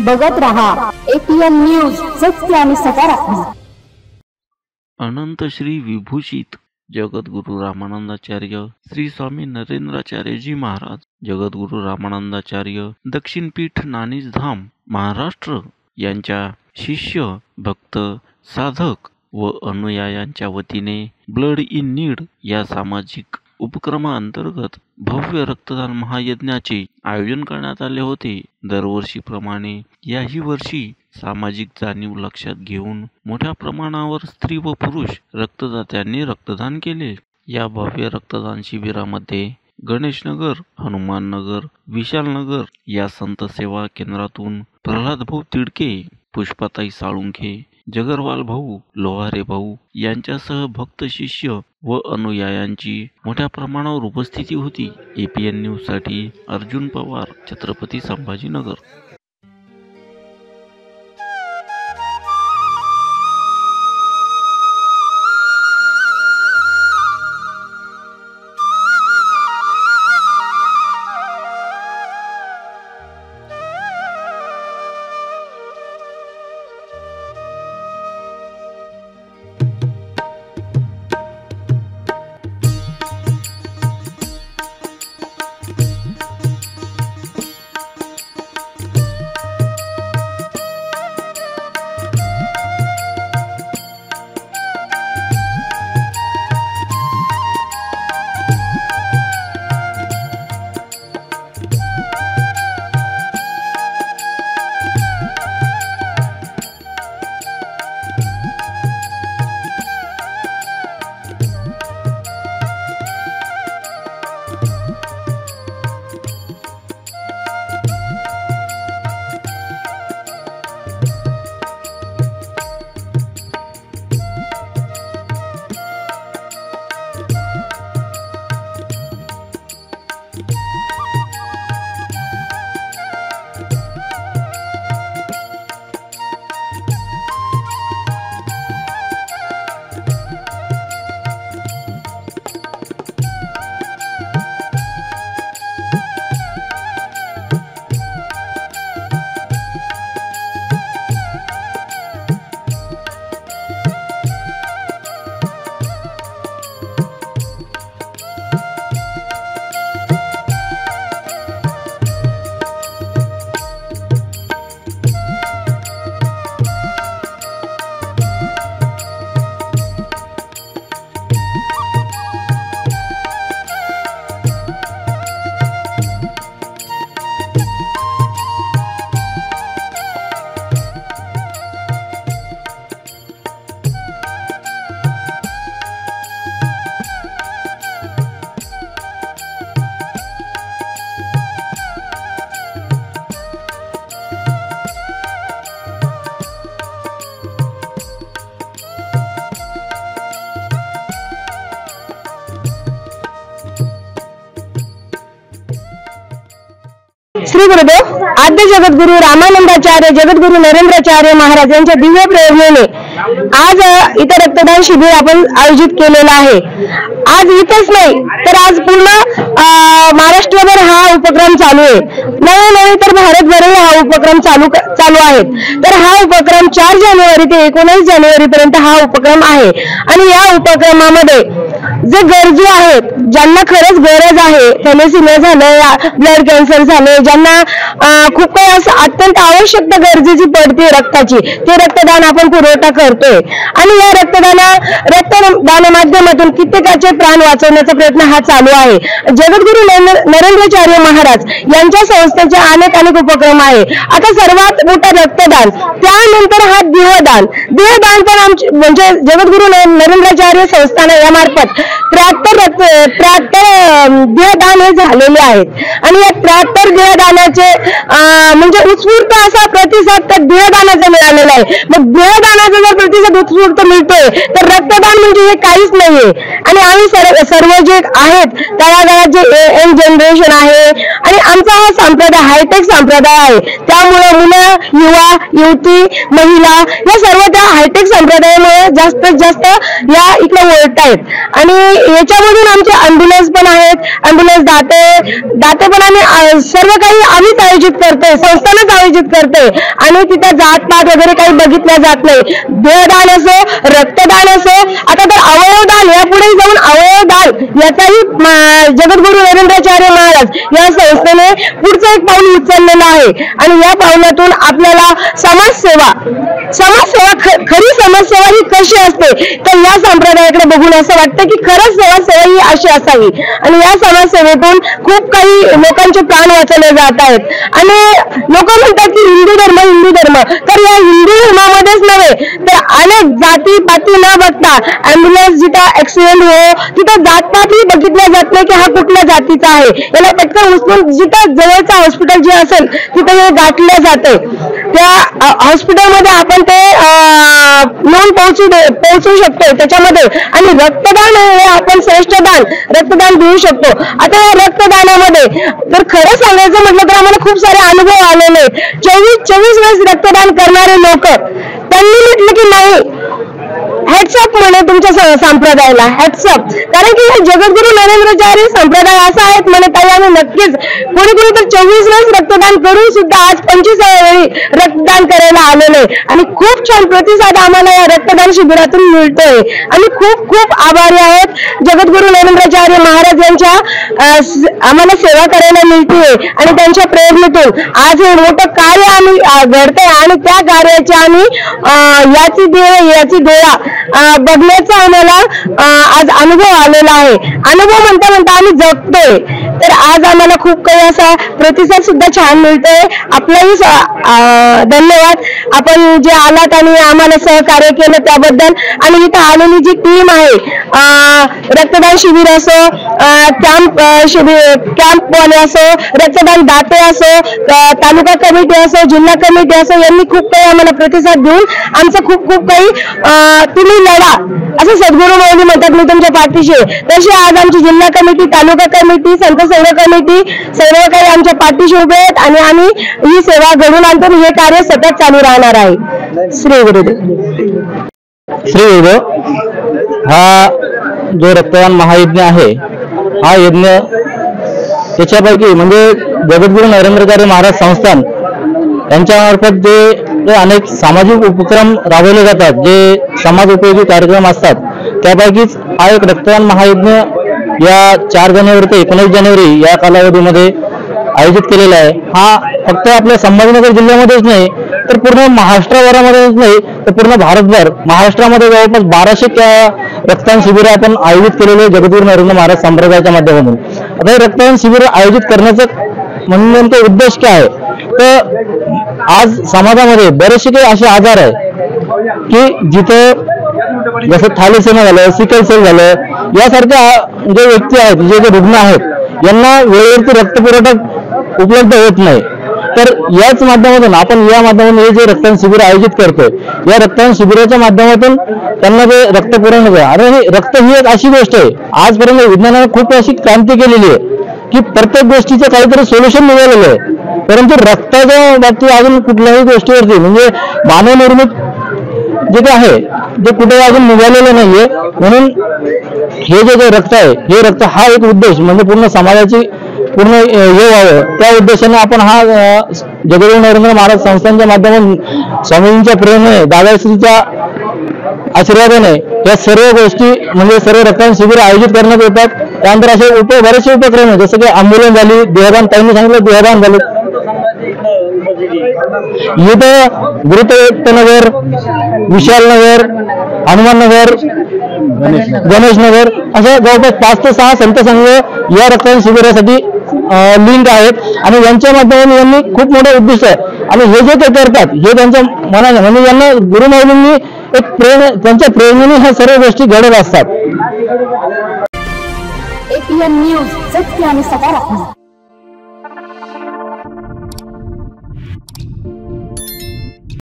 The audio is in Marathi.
बघत रहा APN न्यूज, सत्य आणि सकारात्मक। अनंत श्री विभूषित जगद्गुरु रामानंदाचार्य श्री स्वामी नरेंद्राचार्यजी महाराज, जगद्गुरु रामानंदाचार्य दक्षिण पीठ नाणीज धाम महाराष्ट्र यांच्या शिष्य भक्त साधक व अनुयायांच्या वतीने ब्लड इन नीड या सामाजिक उपक्रमाअंतर्गत भव्य रक्तदान महायज्ञाचे आयोजन करण्यात आले होते। दरवर्षीप्रमाणे याही वर्षी सामाजिक जाणीव लक्षात घेऊन मोठ्या प्रमाणावर स्त्री व पुरुष रक्तदात्यांनी रक्तदान केले। या भव्य रक्तदान शिबिरामध्ये गणेशनगर, हनुमाननगर, विशालनगर या संत सेवा केंद्रातून प्रल्हादभाऊ तिडके, पुष्पाताई साळुंखे, जगरवाल भाऊ, लोहारे भाऊ यांच्यासह भक्त शिष्य व अनुयायांची मोठ्या प्रमाणावर उपस्थिती होती। APN न्यूज साठी अर्जुन पवार, छत्रपती संभाजीनगर। श्री गुरुदेव आद्य जगद्गुरु रामानंदाचार्य जगद्गुरु नरेंद्राचार्य महाराज यांच्या दिव्य प्रेरणेने आज इथे रक्तदान शिबिर आपण आयोजित केलेलं आहे। आज इथेच नाही तर आज पूर्ण महाराष्ट्रभर हा उपक्रम चालू आहे। नवे तर भारतभरही हा उपक्रम चालू आहे। तर हा उपक्रम 4 जानेवारी ते 19 जानेवारी पर्यंत हा उपक्रम आहे। आणि या उपक्रमामध्ये जे गरजू आहेत, ज्यांना खरंच गरज आहे, थॅलेसिमिया झालं, ब्लड कॅन्सर झालं, ज्यांना खूप काही असं अत्यंत आवश्यकता गरजेची पडते रक्ताची, ते रक्तदान आपण पुरवठा करतोय। आणि या रक्तदाना माध्यमातून कित्येकाचे प्राण वाचवण्याचा प्रयत्न हा चालू आहे। जगद्गुरु नरेंद्राचार्य महाराज यांच्या संस्थेचे अनेक उपक्रम आहे। आता सर्वात मोठं रक्तदान, त्यानंतर हा देहदान पण म्हणजे जगद्गुरु नरेंद्राचार्य संस्थान यामार्फत 73 देहदान हे झालेले आहेत। आणि या 73 देहदानाचे म्हणजे उत्स्फूर्त असा प्रतिसाद त्या देहदानाचा मिळालेला आहे। मग देहदानाचा जर प्रतिसाद उत्स्फूर्त मिळतोय तर रक्तदान म्हणजे हे काहीच नाहीये। आणि आम्ही सर्व जे आहेत तळागाळात जे यंग जनरेशन आहे आणि आमचा हा संप्रदाय हायटेक संप्रदाय आहे, त्यामुळे मुलं, युवा, युवती, महिला या सर्व त्या हायटेक संप्रदायामुळे जास्तीत जास्त या इकडे वळतायत। आणि याच्यामधून आमचे ॲम्ब्युलन्स पण आहेत, ॲम्ब्युलन्स दाते पण आम्ही सर्व काही आम्हीच आयोजित करतोय, संस्थानच आयोजित करते आणि तिथे जातपात वगैरे काही बघितल्या जात नाही. देहदान असो, रक्तदान असो, आता तर अवयवदान, यापुढे जाऊन अवयवदान याचाही जगद्गुरू नरेंद्राचार्य महाराज या संस्थेने पुढचं एक पाऊल उचललेलं आहे आणि या पावलातून आपल्याला समाजसेवा खरी समाजसेवा ही कशी असते तर या संप्रदायाकडे बघून असं वाटतं की खरंच समाजसेवा ही अशी असावी आणि या समाजसेवेतून खूप काही लोकांचे प्राण वाचवले जात आहेत. आणि लोक म्हणतात की हिंदू धर्म, तर या हिंदू धर्मामध्येच नव्हे तर अनेक जाती पाती न बघता ॲम्ब्युलन्स जिथं ऍक्सिडेंट हो तिथं जातपातही बघितल्या जात नाही की हा कुठल्या जातीचा आहे, याला पटकन उचलून जिथं जवळचं हॉस्पिटल जे असेल तिथं हे गाठलं जाते. त्या हॉस्पिटलमध्ये आपण ते नोंद पोहोचू शकतो त्याच्यामध्ये आणि रक्तदान हे आपण श्रेष्ठ दान रक्तदान देऊ शकतो. आता या रक्तदानामध्ये तर खरं सांगायचं म्हटलं तर आम्हाला खूप सारे अनुभव आलेले आहेत. 24 वेळेस रक्तदान करणारे लोक त्यांनी म्हटलं की नाही हॅट्सअप म्हणे तुमच्या संप्रदायाला हॅट्सअप, कारण की हे जगद्गुरू नरेंद्राचार्य संप्रदाय असा आहेत म्हणे ताई आम्ही नक्कीच कोणी तर 24 वेळेस रक्तदान करून सुद्धा आज 25व्या वेळी रक्तदान करायला आलेले आणि खूप छान प्रतिसाद आम्हाला या रक्तदान शिबिरातून मिळतोय. आम्ही खूप खूप आभारी आहोत जगद्गुरू नरेंद्राचार्य महाराज यांच्या आम्हाला सेवा करायला मिळते आणि त्यांच्या प्रेरणेतून आज हे मोठं कार्य आम्ही घडतंय आणि त्या कार्याच्या आम्ही याची डोळा बघण्याचा आम्हाला आज अनुभव आलेला आहे. अनुभव म्हणता आम्ही जगतोय तर आज आम्हाला खूप काही असा प्रतिसाद सुद्धा छान मिळतोय. आपलाही धन्यवाद, आपण जे आलात आणि आम्हाला सहकार्य केलं त्याबद्दल. आणि इथं आलेली जी टीम आहे रक्तदान शिबिर असो, कॅम्पवाले असो, रक्तदान दाते असो, तालुका कमिटी असो, जिल्हा कमिटी असो, यांनी खूप काही आम्हाला प्रतिसाद देऊन आमचं खूप काही तुम्ही लढा असं सद्गुरू माऊली म्हणतात मी तुमच्या पाठीशी, तशी आज आमची जिल्हा कमिटी, तालुका कमिटी, संत संघ कमिटी सर्व काही आमच्या पाठीशी उभे आहेत आणि आम्ही ही सेवा घडून आणतो. हे कार्य सतत चालू राहणार आहे. श्री गुरुदेव. श्री गुरुदेव. हा जो रक्तदान महायज्ञ आहे हा यज्ञ त्याच्यापैकी म्हणजे जगद्गुरू नरेंद्राचार्य महाराज संस्थान यांच्यामार्फत जे अनेक सामाजिक उपक्रम राबवले जातात, जे समाज उपयोगी कार्यक्रम असतात, त्यापैकीच हा एक रक्तदान महायज्ञ या 4 जानेवारी ते 19 जानेवारी या कालावधीमध्ये आयोजित केलेला आहे. हा फक्त आपल्या संभाजीनगर जिल्ह्यामध्येच नाही तर पूर्ण महाराष्ट्रभरामध्येच नाही तर पूर्ण भारतभर, महाराष्ट्रामध्ये जवळपास 1200 रक्तदान शिबिर आपण आयोजित केलेले जगद्गुरू नरेंद्र महाराज संप्रदायाच्या माध्यमातून. आता हे रक्तदान शिबिर आयोजित करण्याचं नेमकं उद्देश काय आहे तर आज समाजामध्ये बरेचसे काही असे आजार आहे की जिथं जसं थॅलेसेमिया झालं, सिकल सेल झालं, यासारख्या जे व्यक्ती आहेत, जे रुग्ण आहेत, यांना वेळेवरती रक्तपुरवठा उपलब्ध होत नाही. तर याच माध्यमातून आपण या माध्यमातून हे जे रक्तदान शिबिर आयोजित करतोय, या रक्तदान शिबिराच्या माध्यमातून त्यांना जे रक्त पुरवण्याचं आणि हे रक्त ही एक अशी गोष्ट आहे आजपर्यंत विज्ञानाने खूप अशी क्रांती केलेली आहे की प्रत्येक गोष्टीचं काहीतरी सोल्युशन निघालेलं आहे, परंतु रक्ताच्या बाबतीत अजून कुठल्याही गोष्टीवरती म्हणजे मानवनिर्मित जे काही आहे ते कुठे अजून निघालेलं नाहीये. म्हणून हे जे रक्त आहे, हे रक्त हा एक उद्देश म्हणजे पूर्ण समाजाची पूर्ण हे व्हावं, त्या उद्देशाने आपण हा जगद्गुरू नरेंद्र महाराज संस्थांच्या माध्यमातून स्वामींच्या प्रेरणेने, दादाश्रीच्या आशीर्वादाने या सर्व गोष्टी म्हणजे सर्व रक्तदान शिबिर आयोजित करण्यात येतात. त्यानंतर असे बरेचसे उपक्रम आहेत जसं की आंदोलन झाली, देहदान, ताईंनी सांगितलं देहदान झाले, इथं गुरुतनगर, विशालनगर, हनुमाननगर, गणेशनगर अशा जवळपास 5 ते 6 संत संघ या रक्तदान शिबिरासाठी लिंक आहेत आणि यांच्या माध्यमातून यांनी खूप मोठं उद्दिष्ट आहे आणि हे जे ते करतात हे त्यांच्या मनाने म्हणजे यांना गुरुमाऊलींनी एक त्यांच्या प्रेरणेने ह्या सर्व गोष्टी घडत असतात. APN न्यूज सत्य आणि सकारात्मक.